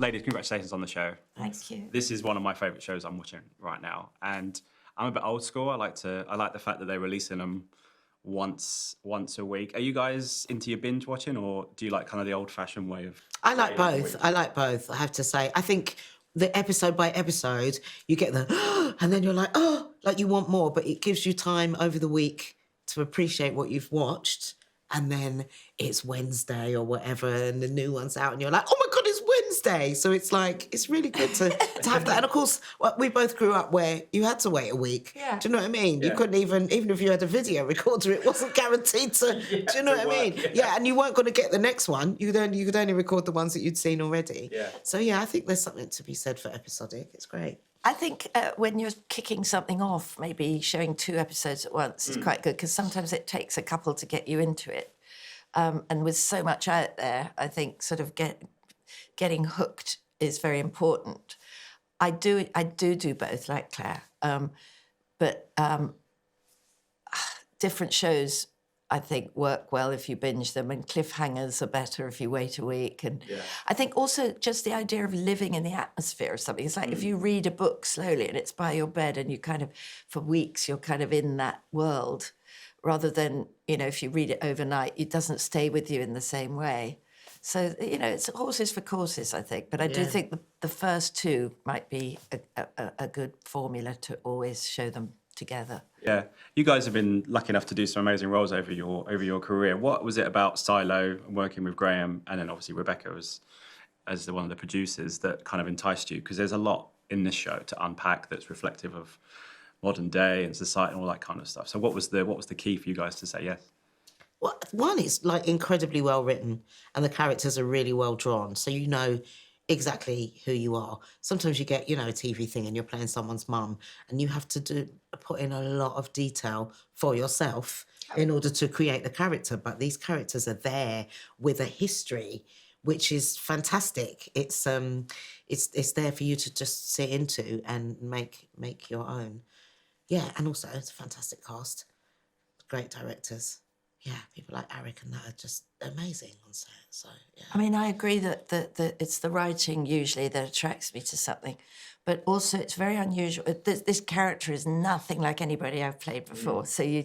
ladies, congratulations on the show. Thank you. This is one of my favourite shows I'm watching right now, and I'm a bit old school. I like the fact that they're releasing them once a week. Are you guys into your binge watching, or do you like kind of the old-fashioned way of? I like both. I have to say. I think the episode by episode, you get the and then you're like, oh, like you want more, but it gives you time over the week to appreciate what you've watched. And then it's Wednesday or whatever, and the new one's out, and you're like, oh my God, it's Wednesday. So it's like, it's really good to have that. And of course, we both grew up where you had to wait a week. Yeah. Do you know what I mean? Yeah. You couldn't even if you had a video recorder, it wasn't guaranteed to, do you know what I mean? Yeah, and you weren't going to get the next one. You could only record the ones that you'd seen already. Yeah. So yeah, I think there's something to be said for episodic. It's great. I think when you're kicking something off, maybe showing 2 episodes at once is quite good, because sometimes it takes a couple to get you into it. And with so much out there, I think sort of getting hooked is very important. I do both, like Claire, but different shows I think work well if you binge them, and cliffhangers are better if you wait a week. And I think also just the idea of living in the atmosphere of something. It's like if you read a book slowly and it's by your bed and you kind of, for weeks, you're kind of in that world, rather than, if you read it overnight, it doesn't stay with you in the same way. So, it's horses for courses, I think. But I do think the first 2 might be a good formula to always show them together. Yeah, you guys have been lucky enough to do some amazing roles over your career. What was it about Silo and working with Graham, and then obviously Rebecca as one of the producers, that kind of enticed you? Because there's a lot in this show to unpack that's reflective of modern day and society and all that kind of stuff. So what was the key for you guys to say yes? Well, one, it's like incredibly well written, and the characters are really well drawn, so you know exactly who you are. Sometimes you get, a TV thing and you're playing someone's mum, and you have to put in a lot of detail for yourself in order to create the character. But these characters are there with a history, which is fantastic. It's there for you to just sit into and make your own. Yeah, and also it's a fantastic cast, great directors. Yeah, people like Eric and that are just amazing on set. So yeah. I mean, I agree that it's the writing usually that attracts me to something, but also it's very unusual. This character is nothing like anybody I've played before, so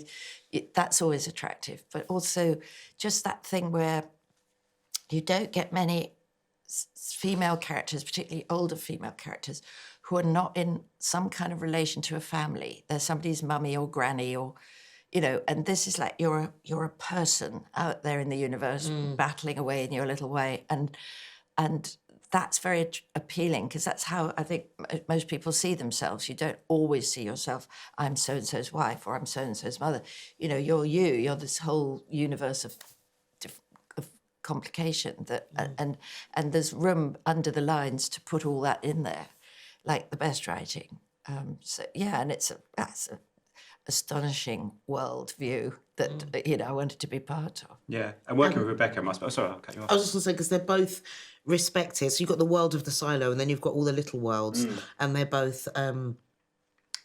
that's always attractive. But also just that thing where you don't get many female characters, particularly older female characters, who are not in some kind of relation to a family. They're somebody's mummy or granny or. And this is like you're a person out there in the universe battling away in your little way, and that's very appealing, because that's how I think most people see themselves. You don't always see yourself, I'm so and so's wife or I'm so and so's mother. You're this whole universe of complication that, and there's room under the lines to put all that in there, like the best writing. And it's a astonishing world view that I wanted to be part of. Yeah, and working with Rebecca must be... Oh, sorry, I'll cut you off. I was just going to say, because they're both respected. So you've got the world of the Silo, and then you've got all the little worlds, and they're both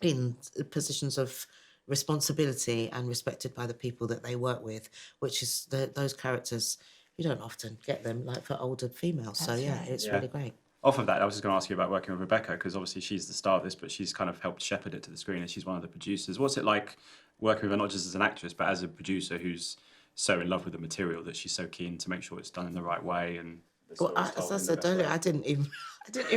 in positions of responsibility and respected by the people that they work with, which is those characters, you don't often get them, like for older females. That's it's really great. Off of that, I was just going to ask you about working with Rebecca, because obviously she's the star of this, but she's kind of helped shepherd it to the screen, and she's one of the producers. What's it like working with her, not just as an actress, but as a producer who's so in love with the material that she's so keen to make sure it's done in the right way? And as I said earlier, I didn't even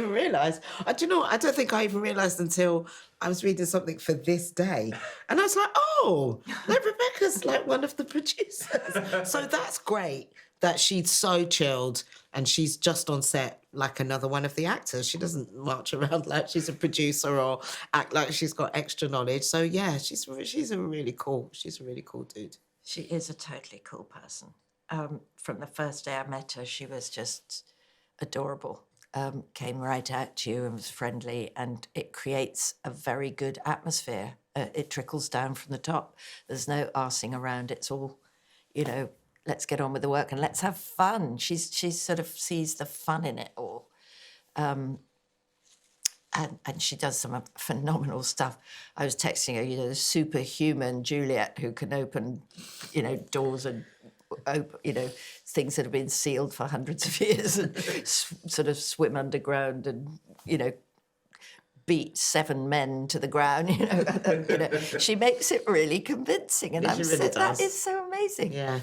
realise. Do you know what? I don't think I even realised until I was reading something for this day, and I was like, oh, Rebecca's like one of the producers. So that's great that she's so chilled and she's just on set like another one of the actors. She doesn't march around like she's a producer or act like she's got extra knowledge. So yeah, she's a really cool dude. She is a totally cool person. From the first day I met her, she was just adorable. Came right out to you and was friendly, and it creates a very good atmosphere. It trickles down from the top. There's no arsing around. It's all, let's get on with the work and let's have fun. She sort of sees the fun in it all. And she does some phenomenal stuff. I was texting her, the superhuman Juliette who can open, doors and things that have been sealed for hundreds of years and sort of swim underground and, beat 7 men to the ground, She makes it really convincing, and that is so amazing. Yeah.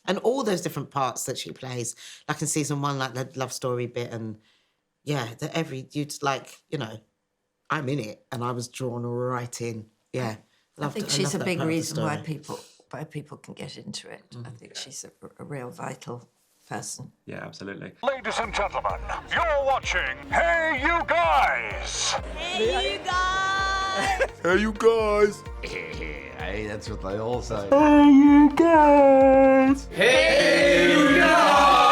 And all those different parts that she plays, like in season 1, like the love story bit, and I'm in it, and I was drawn right in. Yeah. I think she's a big reason why people can get into it. I think she's a real vital person. Yeah, absolutely. Ladies and gentlemen, you're watching Hey You Guys! Hey, you guys! Hey, you guys! Hey, that's what they all say. Hey, you guys! Hey, you guys!